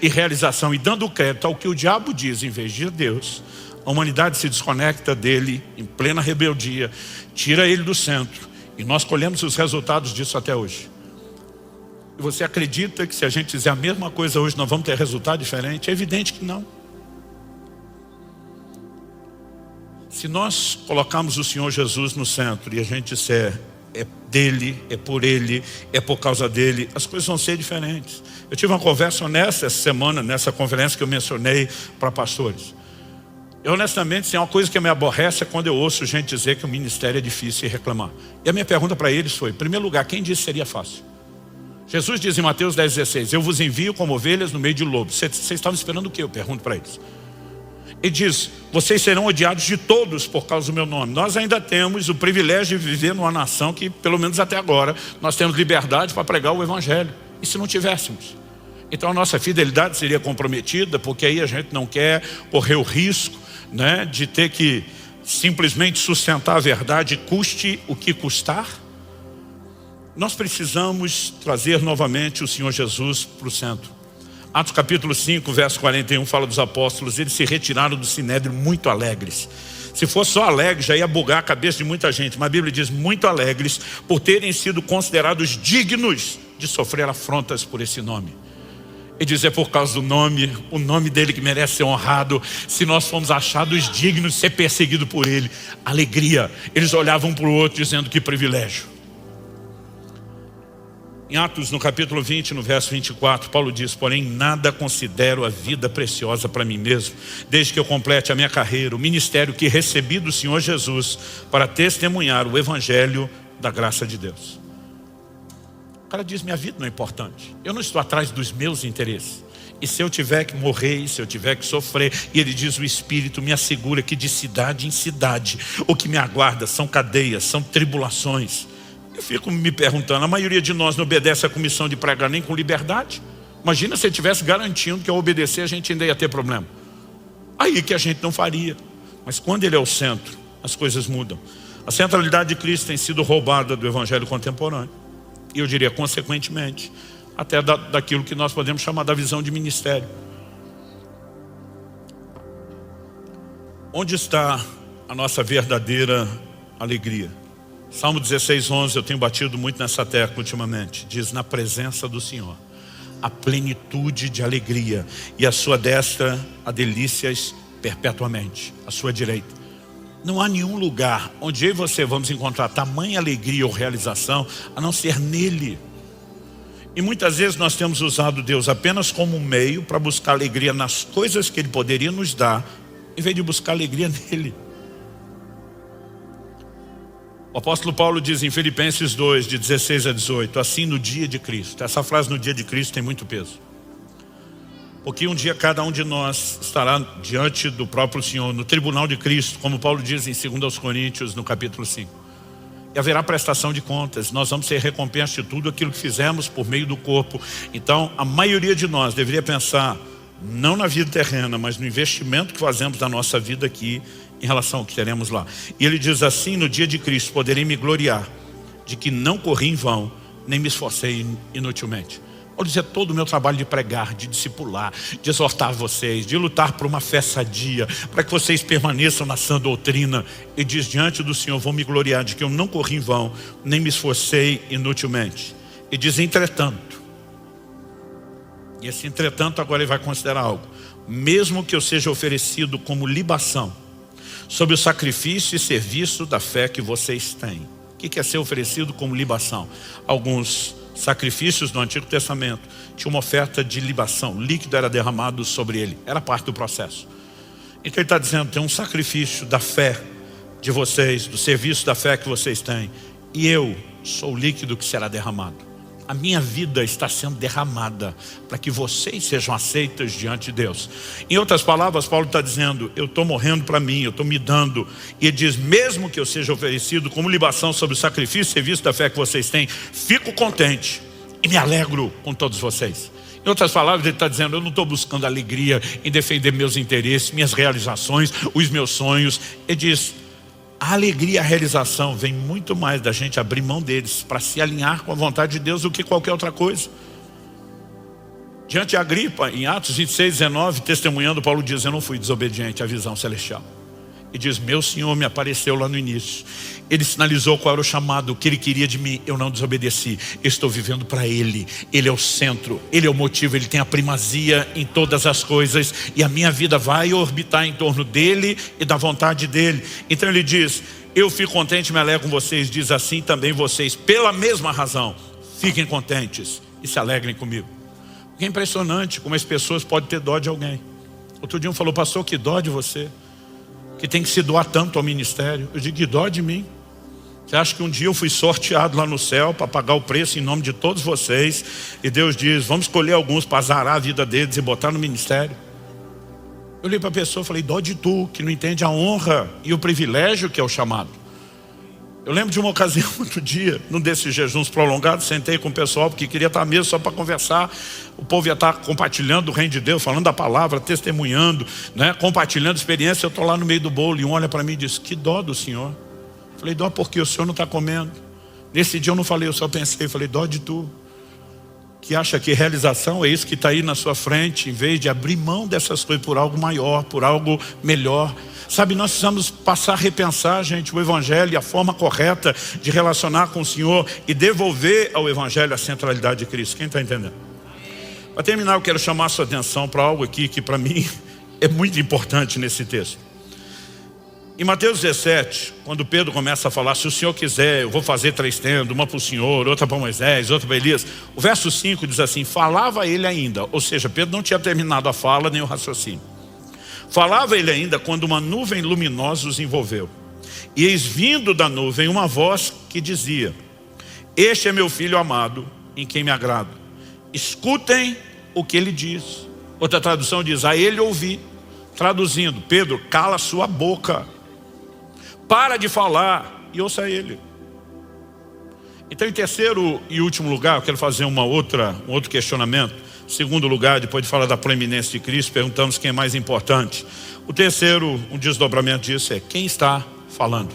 e realização e dando crédito ao que o diabo diz em vez de Deus, a humanidade se desconecta dele em plena rebeldia, tira ele do centro e nós colhemos os resultados disso até hoje. E você acredita que se a gente fizer a mesma coisa hoje nós vamos ter resultado diferente? É evidente que não. Se nós colocarmos o Senhor Jesus no centro e a gente disser é dele, é por ele, é por causa dele, as coisas vão ser diferentes. Eu tive uma conversa honesta essa semana, nessa conferência que eu mencionei para pastores. Eu honestamente, tem uma coisa que me aborrece é quando eu ouço gente dizer que o ministério é difícil e reclamar. E a minha pergunta para eles foi, em primeiro lugar, quem disse que seria fácil? Jesus diz em Mateus 10,16, eu vos envio como ovelhas no meio de lobos. Vocês estavam esperando o quê? Eu pergunto para eles. Ele diz, vocês serão odiados de todos por causa do meu nome. Nós ainda temos o privilégio de viver numa nação que, pelo menos até agora, nós temos liberdade para pregar o evangelho. E se não tivéssemos? Então a nossa fidelidade seria comprometida, porque aí a gente não quer correr o risco, né, de ter que simplesmente sustentar a verdade, custe o que custar. Nós precisamos trazer novamente o Senhor Jesus para o centro. Atos capítulo 5, verso 41, fala dos apóstolos, eles se retiraram do sinédrio muito alegres. Se fosse só alegre, já ia bugar a cabeça de muita gente, mas a Bíblia diz muito alegres por terem sido considerados dignos de sofrer afrontas por esse nome. E dizer por causa do nome, o nome dele que merece ser honrado, se nós fomos achados dignos de ser perseguidos por ele, alegria. Eles olhavam para o outro dizendo que privilégio. Em Atos, no capítulo 20, no verso 24, Paulo diz, porém nada considero a vida preciosa para mim mesmo, desde que eu complete a minha carreira, o ministério que recebi do Senhor Jesus, para testemunhar o evangelho da graça de Deus. O cara diz, minha vida não é importante, eu não estou atrás dos meus interesses. E se eu tiver que morrer, e se eu tiver que sofrer, e ele diz, o Espírito me assegura que de cidade em cidade, o que me aguarda são cadeias, são tribulações. Eu fico me perguntando, a maioria de nós não obedece à comissão de pregar nem com liberdade. Imagina se ele estivesse garantindo que ao obedecer a gente ainda ia ter problema. Aí que a gente não faria. Mas quando ele é o centro, as coisas mudam. A centralidade de Cristo tem sido roubada do evangelho contemporâneo. E eu diria, consequentemente, até daquilo que nós podemos chamar da visão de ministério. Onde está a nossa verdadeira alegria? Salmo 16:11, eu tenho batido muito nessa tecla ultimamente. Diz, na presença do Senhor, a plenitude de alegria, e a sua destra há delícias perpetuamente, a sua direita. Não há nenhum lugar onde eu e você vamos encontrar tamanha alegria ou realização, a não ser nele. E muitas vezes nós temos usado Deus apenas como um meio para buscar alegria nas coisas que Ele poderia nos dar, em vez de buscar alegria nele. O apóstolo Paulo diz em Filipenses 2, de 16 a 18, assim no dia de Cristo. Essa frase no dia de Cristo tem muito peso. Porque um dia cada um de nós estará diante do próprio Senhor, no tribunal de Cristo, como Paulo diz em 2 Coríntios, no capítulo 5. E haverá prestação de contas, nós vamos ser recompensa de tudo aquilo que fizemos por meio do corpo. Então, a maioria de nós deveria pensar, não na vida terrena, mas no investimento que fazemos da nossa vida aqui, em relação ao que teremos lá. E ele diz assim, no dia de Cristo, poderei me gloriar de que não corri em vão, nem me esforcei inutilmente. Vou dizer, todo o meu trabalho de pregar, de discipular, de exortar vocês, de lutar por uma fé sadia, para que vocês permaneçam na sã doutrina. Ele diz, diante do Senhor, vou me gloriar de que eu não corri em vão, nem me esforcei inutilmente. Ele diz, entretanto, e esse entretanto agora ele vai considerar algo, mesmo que eu seja oferecido como libação, sobre o sacrifício e serviço da fé que vocês têm. O que é ser oferecido como libação? Alguns sacrifícios do Antigo Testamento tinham uma oferta de libação, líquido era derramado sobre ele, era parte do processo. Então ele está dizendo, tem um sacrifício da fé de vocês, do serviço da fé que vocês têm, e eu sou o líquido que será derramado. A minha vida está sendo derramada para que vocês sejam aceitas diante de Deus. Em outras palavras, Paulo está dizendo, eu estou morrendo para mim, eu estou me dando. E ele diz, mesmo que eu seja oferecido como libação sobre o sacrifício e serviço da fé que vocês têm, fico contente e me alegro com todos vocês. Em outras palavras, ele está dizendo, eu não estou buscando alegria em defender meus interesses, minhas realizações, os meus sonhos. Ele diz, a alegria e a realização vem muito mais da gente abrir mão deles para se alinhar com a vontade de Deus do que qualquer outra coisa. Diante de Agripa, em Atos 26, 19, testemunhando, Paulo diz: eu não fui desobediente à visão celestial. E diz: meu Senhor me apareceu lá no início. Ele sinalizou qual era o chamado, o que Ele queria de mim. Eu não desobedeci. Eu estou vivendo para Ele. Ele é o centro, Ele é o motivo, Ele tem a primazia em todas as coisas. E a minha vida vai orbitar em torno dEle e da vontade dEle. Então Ele diz: eu fico contente, me alegro com vocês. Diz assim também vocês, pela mesma razão, fiquem contentes e se alegrem comigo. Porque é impressionante como as pessoas podem ter dó de alguém. Outro dia um falou: pastor, que dó de você, que tem que se doar tanto ao ministério. Eu digo: que dó de mim. Você acha que um dia eu fui sorteado lá no céu para pagar o preço em nome de todos vocês, e Deus diz: vamos escolher alguns para azarar a vida deles e botar no ministério? Eu olhei para a pessoa e falei: dó de tu, que não entende a honra e o privilégio que é o chamado. Eu lembro de uma ocasião, outro dia, num desses jejuns prolongados, sentei com o pessoal, porque queria estar mesmo só para conversar. O povo ia estar compartilhando o reino de Deus, falando da palavra, testemunhando, né, compartilhando experiência. Eu estou lá no meio do bolo e um olha para mim e diz: que dó do senhor. Eu falei: dó porque o senhor não está comendo. Nesse dia eu não falei, eu só pensei, falei: dó de tu, que acha que realização é isso que está aí na sua frente, em vez de abrir mão dessas coisas por algo maior, por algo melhor. Sabe, nós precisamos passar a repensar, gente, o Evangelho e a forma correta de relacionar com o Senhor e devolver ao Evangelho a centralidade de Cristo. Quem está entendendo? Para terminar, eu quero chamar a sua atenção para algo aqui que para mim é muito importante nesse texto. Em Mateus 17, quando Pedro começa a falar: se o Senhor quiser, eu vou fazer 3 tendas, uma para o Senhor, outra para Moisés, outra para Elias. O verso 5 diz assim: falava ele ainda, ou seja, Pedro não tinha terminado a fala nem o raciocínio. Falava ele ainda quando uma nuvem luminosa os envolveu. E eis vindo da nuvem uma voz que dizia: este é meu filho amado, em quem me agrado. Escutem o que ele diz. Outra tradução diz: a ele ouvi. Traduzindo: Pedro, cala sua boca, para de falar e ouça ele. Então, em terceiro e último lugar, eu quero fazer um outro questionamento. Segundo lugar, depois de falar da proeminência de Cristo, perguntamos quem é mais importante. O terceiro, um desdobramento disso é: quem está falando?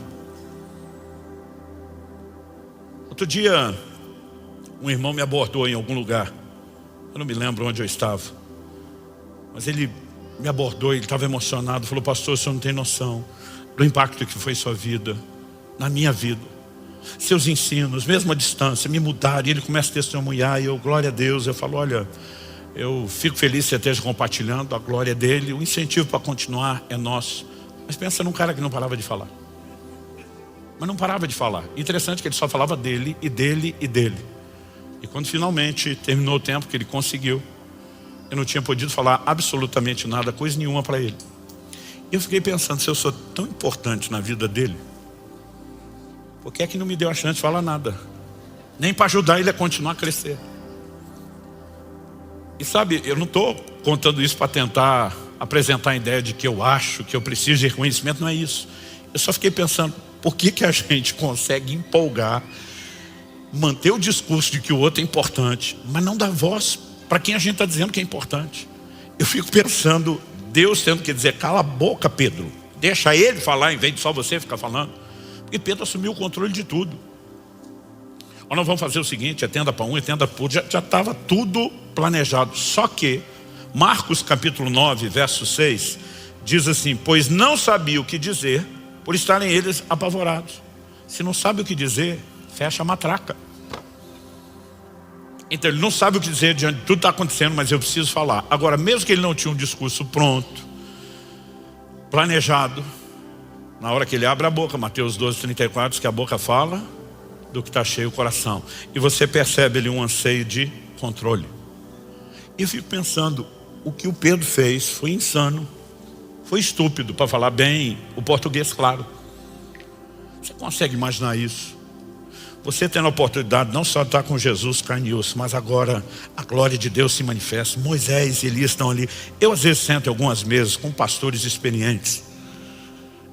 Outro dia, um irmão me abordou em algum lugar. Eu não me lembro onde eu estava, mas ele me abordou, ele estava emocionado. Falou: pastor, o senhor não tem noção do impacto que foi sua vida, na minha vida. Seus ensinos, mesmo à distância, me mudaram. E ele começa a testemunhar e eu, glória a Deus. Eu falo: olha, eu fico feliz que você esteja compartilhando a glória dele. O incentivo para continuar é nosso. Mas pensa num cara que não parava de falar. Mas não parava de falar. Interessante que ele só falava dele e dele e dele. E quando finalmente terminou o tempo que ele conseguiu, eu não tinha podido falar absolutamente nada, coisa nenhuma para ele. E eu fiquei pensando: se eu sou tão importante na vida dele, por que é que não me deu a chance de falar nada? Nem para ajudar ele a continuar a crescer. E sabe, eu não estou contando isso para tentar apresentar a ideia de que eu acho que eu preciso de reconhecimento. Não é isso. Eu só fiquei pensando: por que a gente consegue empolgar, manter o discurso de que o outro é importante, mas não dar voz para quem a gente está dizendo que é importante? Eu fico pensando, Deus tendo que dizer: cala a boca, Pedro, deixa ele falar em vez de só você ficar falando. Porque Pedro assumiu o controle de tudo. Ou nós vamos fazer o seguinte: é tenda para um, é tenda para outro. Já estava tudo planejado. Só que Marcos capítulo 9, verso 6 diz assim: pois não sabia o que dizer, por estarem eles apavorados. Se não sabe o que dizer, fecha a matraca. Então ele não sabe o que dizer diante de tudo que está acontecendo, mas eu preciso falar. Agora, mesmo que ele não tinha um discurso pronto, planejado, na hora que ele abre a boca, Mateus 12, 34, diz que a boca fala do que está cheio o coração. E você percebe ali um anseio de controle. E eu fico pensando, o que o Pedro fez foi insano. Foi estúpido, para falar bem o português claro. Você consegue imaginar isso? Você tendo a oportunidade não só de estar com Jesus, carne e osso, mas agora a glória de Deus se manifesta. Moisés e Elias estão ali. Eu às vezes sento em algumas mesas com pastores experientes,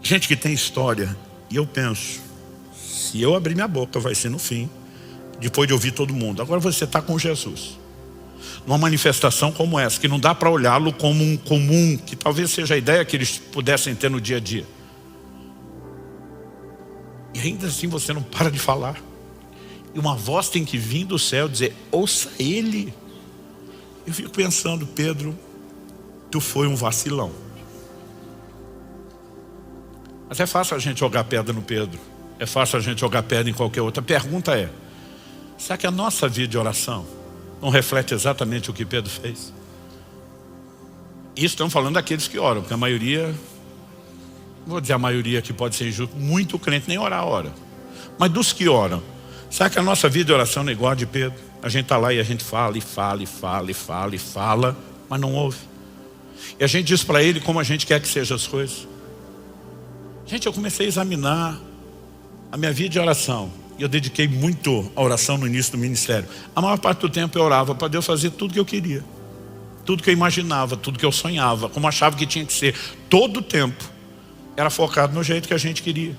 gente que tem história, e eu penso: se eu abrir minha boca vai ser no fim, depois de ouvir todo mundo. Agora você está com Jesus, numa manifestação como essa, que não dá para olhá-lo como um comum, que talvez seja a ideia que eles pudessem ter no dia a dia. E ainda assim você não para de falar. E uma voz tem que vir do céu dizer: ouça ele. Eu fico pensando, Pedro, tu foi um vacilão. Mas é fácil a gente jogar pedra no Pedro. É fácil a gente jogar pedra em qualquer outra. A pergunta é, será que a nossa vida de oração não reflete exatamente o que Pedro fez? Isso estamos falando daqueles que oram, porque a maioria, não vou dizer a maioria que pode ser injusto, muito crente nem orar ora. Mas dos que oram, será que a nossa vida de oração não é igual a de Pedro? A gente está lá e a gente fala, e fala, e fala, e fala, e fala, mas não ouve. E a gente diz para ele como a gente quer que sejam as coisas. Gente, eu comecei a examinar a minha vida de oração. E eu dediquei muito à oração no início do ministério. A maior parte do tempo eu orava para Deus fazer tudo que eu queria. Tudo que eu imaginava, tudo que eu sonhava, como achava que tinha que ser. Todo o tempo era focado no jeito que a gente queria.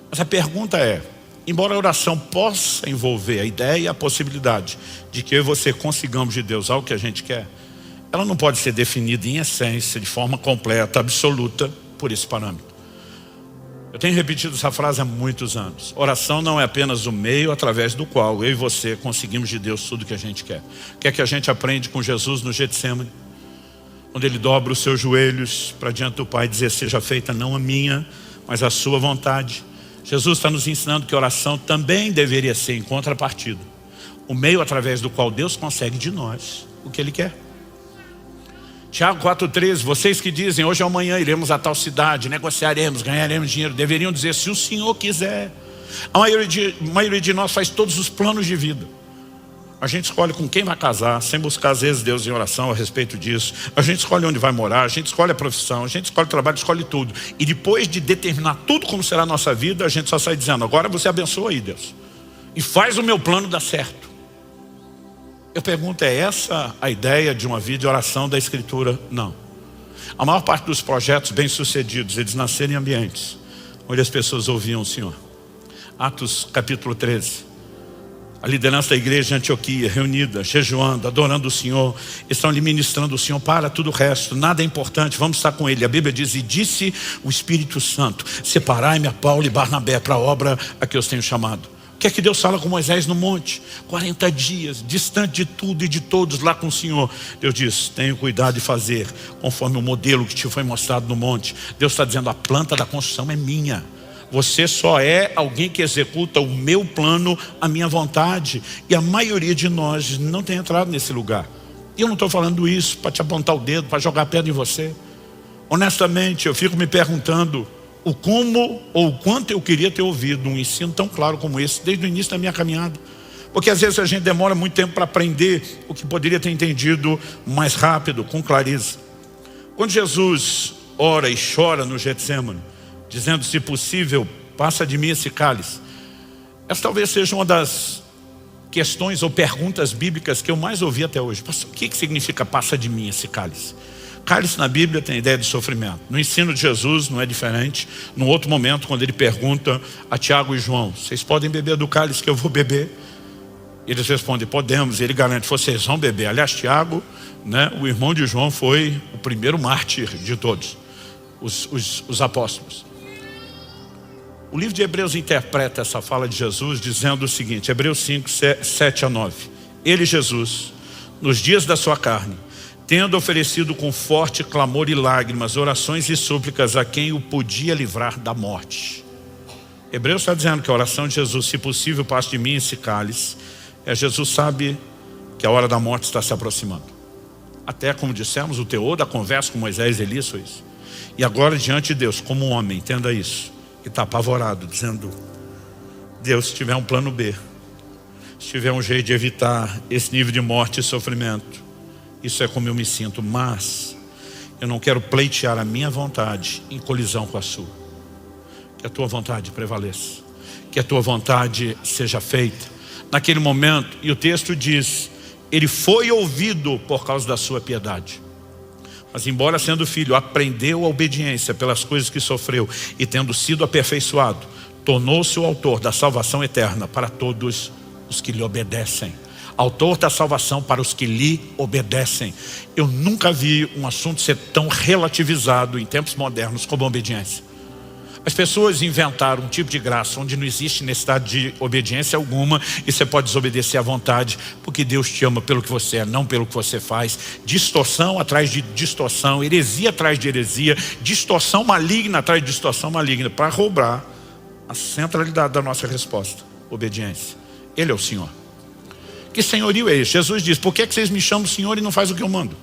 Mas a pergunta é, embora a oração possa envolver a ideia e a possibilidade de que eu e você consigamos de Deus algo que a gente quer, ela não pode ser definida em essência, de forma completa, absoluta, por esse parâmetro. Eu tenho repetido essa frase há muitos anos. Oração não é apenas o meio através do qual eu e você conseguimos de Deus tudo que a gente quer. O que é que a gente aprende com Jesus no Getsemane? Quando ele dobra os seus joelhos para diante do Pai e dizer, seja feita não a minha, mas a sua vontade. Jesus está nos ensinando que a oração também deveria ser em contrapartida. O meio através do qual Deus consegue de nós o que Ele quer. Tiago 4,13, vocês que dizem, hoje ou amanhã iremos a tal cidade, negociaremos, ganharemos dinheiro, deveriam dizer, se o Senhor quiser. A maioria de nós faz todos os planos de vida. A gente escolhe com quem vai casar, sem buscar às vezes Deus em oração a respeito disso. A gente escolhe onde vai morar, a gente escolhe a profissão, a gente escolhe o trabalho, escolhe tudo. E depois de determinar tudo como será a nossa vida, a gente só sai dizendo, agora você abençoa aí, Deus. E faz o meu plano dar certo. Eu pergunto, é essa a ideia de uma vida de oração da Escritura? Não. A maior parte dos projetos bem-sucedidos, eles nasceram em ambientes onde as pessoas ouviam o Senhor. Atos capítulo 13. A liderança da igreja de Antioquia, reunida, jejuando, adorando o Senhor, estão lhe ministrando o Senhor para tudo o resto, nada é importante, vamos estar com Ele. A Bíblia diz, e disse o Espírito Santo, separai-me a Paulo e Barnabé para a obra a que eu os tenho chamado. O que é que Deus fala com Moisés no monte? 40 dias, distante de tudo e de todos lá com o Senhor. Deus diz, tenha cuidado de fazer conforme o modelo que te foi mostrado no monte. Deus está dizendo, a planta da construção é minha. Você só é alguém que executa o meu plano, a minha vontade. E a maioria de nós não tem entrado nesse lugar. E eu não estou falando isso para te apontar o dedo, para jogar pedra em você. Honestamente, eu fico me perguntando o como ou o quanto eu queria ter ouvido um ensino tão claro como esse desde o início da minha caminhada. Porque às vezes a gente demora muito tempo para aprender o que poderia ter entendido mais rápido, com clareza. Quando Jesus ora e chora no Getsemane, dizendo, se possível, passa de mim esse cálice. Essa talvez seja uma das questões ou perguntas bíblicas que eu mais ouvi até hoje. Pastor, o que significa passa de mim esse cálice? Cálice na Bíblia tem a ideia de sofrimento. No ensino de Jesus não é diferente. Num outro momento, quando ele pergunta a Tiago e João, vocês podem beber do cálice que eu vou beber? Eles respondem, podemos. E ele garante, vocês vão beber. Aliás, Tiago, né, o irmão de João, foi o primeiro mártir de todos, os apóstolos. O livro de Hebreus interpreta essa fala de Jesus dizendo o seguinte, Hebreus 5, 7 a 9. Ele, Jesus, nos dias da sua carne, tendo oferecido com forte clamor e lágrimas, orações e súplicas a quem o podia livrar da morte. Hebreus está dizendo que a oração de Jesus, se possível, passe de mim esse cálice. Jesus sabe que a hora da morte está se aproximando. Até, como dissemos, o teor da conversa com Moisés e Elias foi isso. E agora, diante de Deus, como um homem, entenda isso, que está apavorado, dizendo, Deus, se tiver um plano B, se tiver um jeito de evitar esse nível de morte e sofrimento, isso é como eu me sinto, mas eu não quero pleitear a minha vontade em colisão com a sua. Que a tua vontade prevaleça, que a tua vontade seja feita. Naquele momento, e o texto diz, ele foi ouvido por causa da sua piedade. Mas embora sendo filho, aprendeu a obediência pelas coisas que sofreu e tendo sido aperfeiçoado, tornou-se o autor da salvação eterna para todos os que lhe obedecem. Autor da salvação para os que lhe obedecem. Eu nunca vi um assunto ser tão relativizado em tempos modernos como a obediência. As pessoas inventaram um tipo de graça onde não existe necessidade de obediência alguma e você pode desobedecer à vontade, porque Deus te ama pelo que você é, não pelo que você faz. Distorção atrás de distorção, heresia atrás de heresia, distorção maligna atrás de distorção maligna, para roubar a centralidade da nossa resposta: obediência. Ele é o Senhor. Que senhorio é esse? Jesus diz: por que vocês me chamam Senhor e não faz o que eu mando?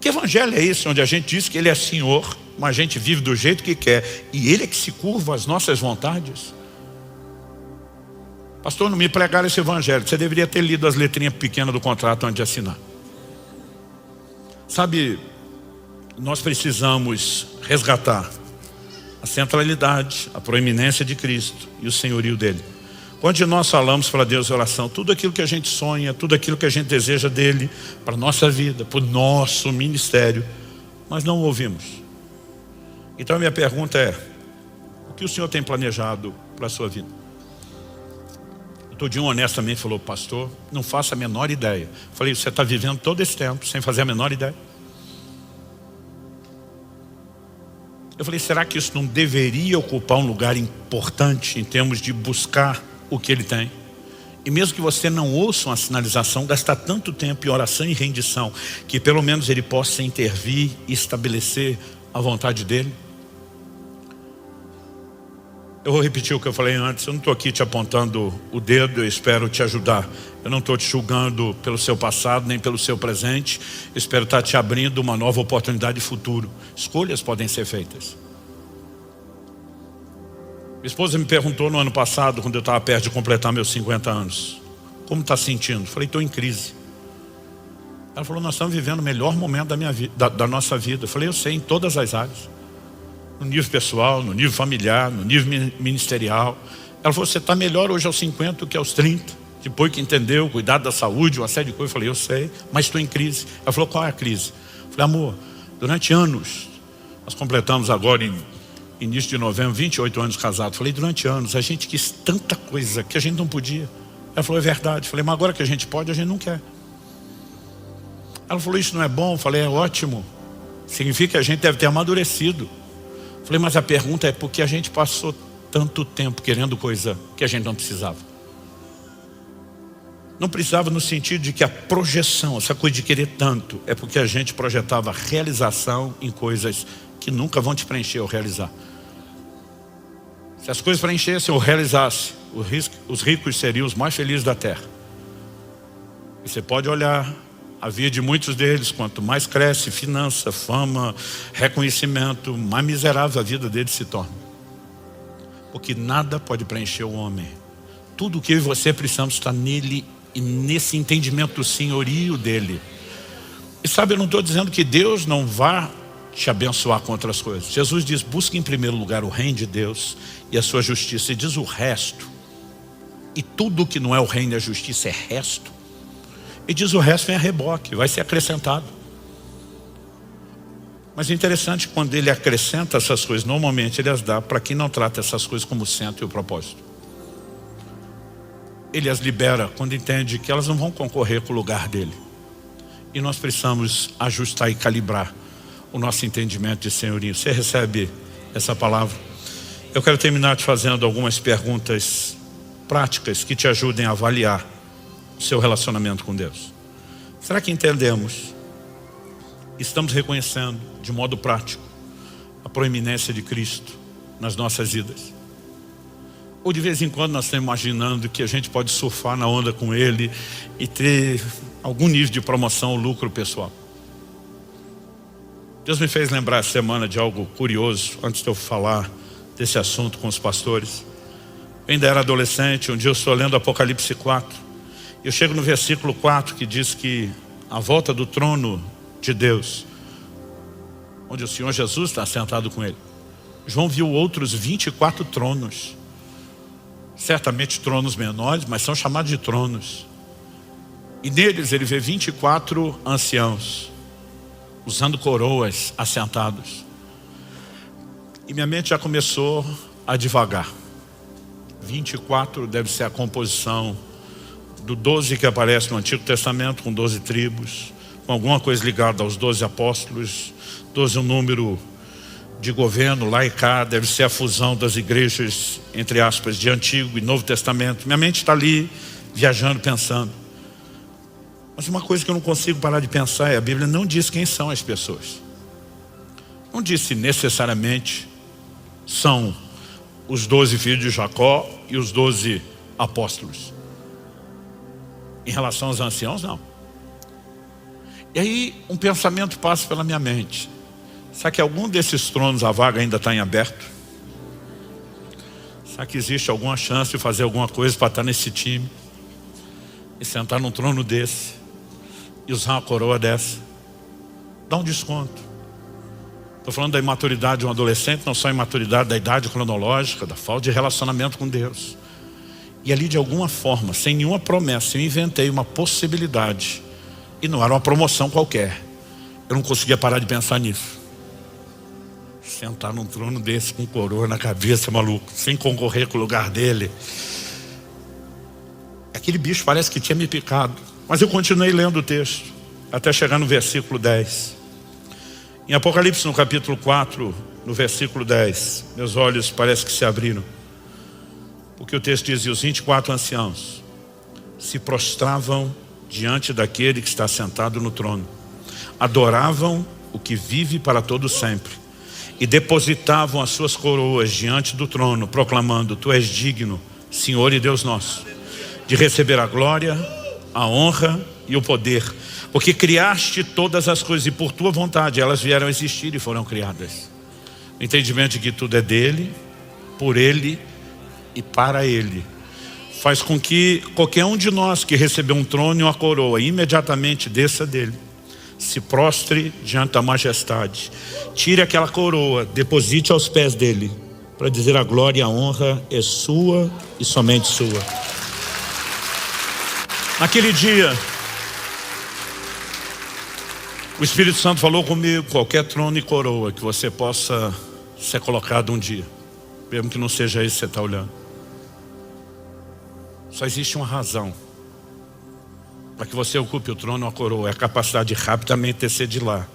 Que evangelho é esse onde a gente diz que Ele é Senhor, mas a gente vive do jeito que quer e Ele é que se curva às nossas vontades? Pastor, não me pregaram esse evangelho. Você deveria ter lido as letrinhas pequenas do contrato antes de assinar. Sabe, nós precisamos resgatar a centralidade, a proeminência de Cristo e o senhorio dele. Quando nós falamos para Deus em oração, tudo aquilo que a gente sonha, tudo aquilo que a gente deseja dele, para a nossa vida, para o nosso ministério, mas não o ouvimos. Então a minha pergunta é: o que o Senhor tem planejado para a sua vida? O Todinho honestamente falou: pastor, não faço a menor ideia. Falei: você está vivendo todo esse tempo sem fazer a menor ideia? Eu falei: será que isso não deveria ocupar um lugar importante em termos de buscar o que Ele tem? E mesmo que você não ouça uma sinalização, gastar tanto tempo em oração e rendição, que pelo menos Ele possa intervir e estabelecer a vontade dEle. Eu vou repetir o que eu falei antes. Eu não estou aqui te apontando o dedo, eu espero te ajudar. Eu não estou te julgando pelo seu passado, nem pelo seu presente. Eu espero estar te abrindo uma nova oportunidade de futuro. Escolhas podem ser feitas. Minha esposa me perguntou no ano passado, quando eu estava perto de completar meus 50 anos: como está sentindo? Falei: estou em crise. Ela falou: nós estamos vivendo o melhor momento da nossa vida. Eu falei: eu sei, em todas as áreas. No nível pessoal, no nível familiar, no nível ministerial. Ela falou: você está melhor hoje aos 50 do que aos 30. Depois que entendeu, cuidado da saúde, uma série de coisas. Eu falei: eu sei, mas estou em crise. Ela falou: qual é a crise? Eu falei: amor, durante anos, nós completamos agora em início de novembro, 28 anos casados. Falei: durante anos a gente quis tanta coisa que a gente não podia. Ela falou: é verdade. Falei: mas agora que a gente pode, a gente não quer. Ela falou: isso não é bom? Falei: é ótimo. Significa que a gente deve ter amadurecido. Falei: mas a pergunta é por que a gente passou tanto tempo querendo coisa que a gente não precisava? Não precisava no sentido de que a projeção, essa coisa de querer tanto, é porque a gente projetava realização em coisas que nunca vão te preencher ou realizar. Se as coisas preenchessem ou realizassem, os ricos seriam os mais felizes da terra. E você pode olhar a vida de muitos deles: quanto mais cresce finança, fama, reconhecimento, mais miserável a vida deles se torna. Porque nada pode preencher o homem. Tudo o que eu e você precisamos está nele e nesse entendimento do senhorio dele. E sabe, eu não estou dizendo que Deus não vá te abençoar com outras coisas. Jesus diz: busque em primeiro lugar o reino de Deus e a sua justiça. E diz o resto. E tudo que não é o reino e a justiça é resto. E diz: o resto vem a reboque, vai ser acrescentado. Mas é interessante que quando Ele acrescenta essas coisas, normalmente Ele as dá para quem não trata essas coisas como centro e o propósito. Ele as libera quando entende que elas não vão concorrer com o lugar dele. E nós precisamos ajustar e calibrar o nosso entendimento de senhorio. Você recebe essa palavra? Eu quero terminar te fazendo algumas perguntas práticas que te ajudem a avaliar o seu relacionamento com Deus. Será que entendemos, estamos reconhecendo de modo prático a proeminência de Cristo nas nossas vidas? Ou de vez em quando nós estamos imaginando que a gente pode surfar na onda com Ele e ter algum nível de promoção ou lucro pessoal? Deus me fez lembrar essa semana de algo curioso, antes de eu falar desse assunto com os pastores. Eu ainda era adolescente, um dia eu estou lendo Apocalipse 4. Eu chego no versículo 4 que diz que a volta do trono de Deus, onde o Senhor Jesus está sentado com Ele. João viu outros 24 tronos. Certamente tronos menores, mas são chamados de tronos. E neles ele vê 24 anciãos, usando coroas, assentados. E minha mente já começou a divagar. 24 deve ser a composição do 12 que aparece no Antigo Testamento, com 12 tribos, com alguma coisa ligada aos 12 apóstolos. 12 é um número de governo lá e cá, deve ser a fusão das igrejas, entre aspas, de Antigo e Novo Testamento. Minha mente está ali, viajando, pensando. Mas uma coisa que eu não consigo parar de pensar é: a Bíblia não diz quem são as pessoas. Não disse necessariamente são os 12 filhos de Jacó e os 12 apóstolos. Em relação aos anciãos, não. E aí um pensamento passa pela minha mente: será que algum desses tronos a vaga ainda está em aberto? Será que existe alguma chance de fazer alguma coisa para estar nesse time e sentar num trono desse e usar uma coroa dessa? Dá um desconto. Estou falando da imaturidade de um adolescente, não só a imaturidade da idade cronológica, da falta de relacionamento com Deus. E ali, de alguma forma, sem nenhuma promessa, eu inventei uma possibilidade. E não era uma promoção qualquer. Eu não conseguia parar de pensar nisso. Sentar num trono desse com coroa na cabeça, maluco, sem concorrer com o lugar dele. Aquele bicho parece que tinha me picado. Mas eu continuei lendo o texto, até chegar no versículo 10. Em Apocalipse, no capítulo 4, no versículo 10, meus olhos parece que se abriram. Porque o texto diz: e os 24 anciãos se prostravam diante daquele que está sentado no trono. Adoravam o que vive para todo sempre. E depositavam as suas coroas diante do trono, proclamando: tu és digno, Senhor e Deus nosso, de receber a glória, a honra e o poder, porque criaste todas as coisas e por tua vontade elas vieram a existir e foram criadas. O entendimento de que tudo é dele, por ele e para ele faz com que qualquer um de nós que recebeu um trono e uma coroa imediatamente desça dele, se prostre diante da majestade, tire aquela coroa, deposite aos pés dele, para dizer: a glória e a honra é sua e somente sua. Naquele dia, o Espírito Santo falou comigo: qualquer trono e coroa que você possa ser colocado um dia, mesmo que não seja isso que você está olhando, só existe uma razão para que você ocupe o trono ou a coroa: é a capacidade de rapidamente descer de lá,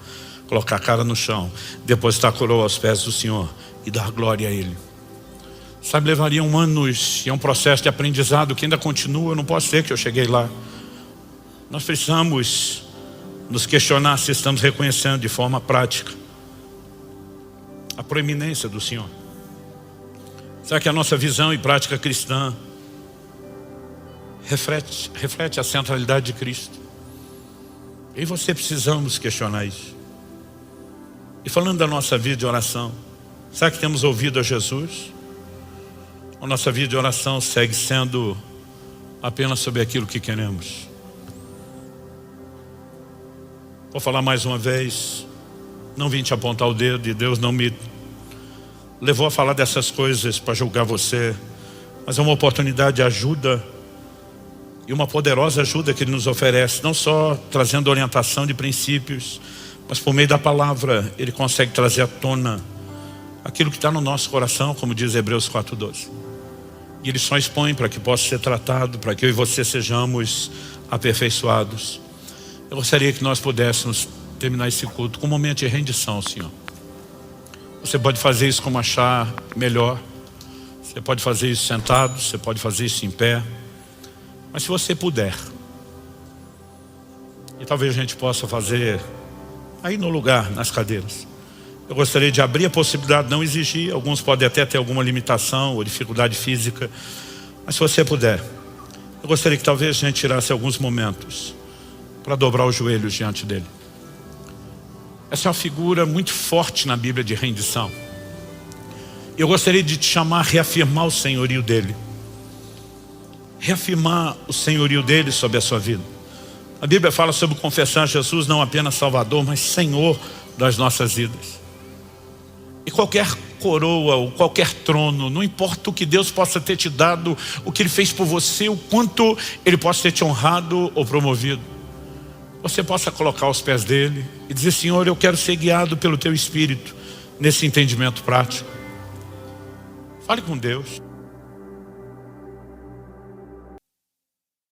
colocar a cara no chão, depositar a coroa aos pés do Senhor e dar glória a Ele. Sabe, levariam anos e é um processo de aprendizado que ainda continua. Não posso ser que eu cheguei lá. Nós precisamos nos questionar se estamos reconhecendo de forma prática a proeminência do Senhor. Será que a nossa visão e prática cristã reflete a centralidade de Cristo? Eu e você precisamos questionar isso. E falando da nossa vida de oração, será que temos ouvido a Jesus? A nossa vida de oração segue sendo apenas sobre aquilo que queremos? Vou falar mais uma vez: não vim te apontar o dedo, e Deus não me levou a falar dessas coisas para julgar você, mas é uma oportunidade de ajuda, e uma poderosa ajuda que Ele nos oferece, não só trazendo orientação de princípios, mas por meio da palavra Ele consegue trazer à tona aquilo que está no nosso coração, como diz Hebreus 4:12. E Ele só expõe para que possa ser tratado, para que eu e você sejamos aperfeiçoados. Eu gostaria que nós pudéssemos terminar esse culto com um momento de rendição ao Senhor. Você pode fazer isso como achar melhor. Você pode fazer isso sentado, você pode fazer isso em pé. Mas se você puder, e talvez a gente possa fazer aí no lugar, nas cadeiras, eu gostaria de abrir a possibilidade, não exigir. Alguns podem até ter alguma limitação ou dificuldade física, mas se você puder, eu gostaria que talvez a gente tirasse alguns momentos para dobrar os joelhos diante dele. Essa é uma figura muito forte na Bíblia de rendição. Eu gostaria de te chamar a reafirmar o senhorio dele. Reafirmar o senhorio dele sobre a sua vida. A Bíblia fala sobre confessar Jesus não apenas Salvador, mas Senhor das nossas vidas. E qualquer coroa ou qualquer trono, não importa o que Deus possa ter te dado, o que Ele fez por você, o quanto Ele possa ter te honrado ou promovido, você possa colocar aos pés dele e dizer: Senhor, eu quero ser guiado pelo Teu Espírito nesse entendimento prático. Fale com Deus.